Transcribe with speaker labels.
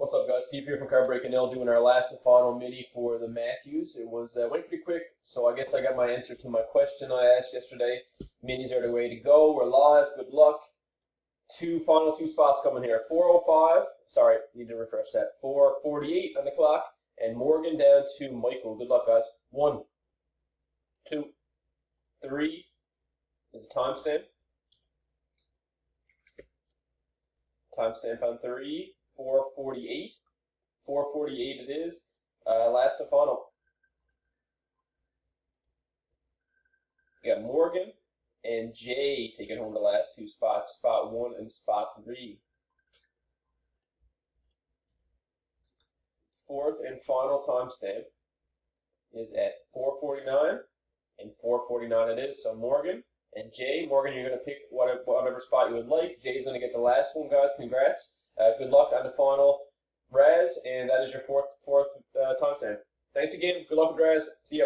Speaker 1: What's up, guys? Steve here from Card Breaking L, doing our last and final mini for the Matthews. It was went pretty quick, so I guess I got my answer to my question I asked yesterday. Minis are the way to go. We're live. Good luck. Final two spots coming here. 4:05. Sorry, need to refresh that. 4:48 on the clock, and Morgan down to Michael. Good luck, guys. 1, 2, 3 is a timestamp. Timestamp on 3. 4:48. 4:48 it is. Last and final. We got Morgan and Jay taking home the last two spots, spot 1 and spot 3. Fourth and final timestamp is at 4:49 and 4:49 it is. So Morgan and Jay. Morgan, you're going to pick whatever spot you would like. Jay's going to get the last one, guys. Congrats. Good luck on the final, Raz, and that is your fourth timestamp. Thanks again. Good luck with Raz. See ya.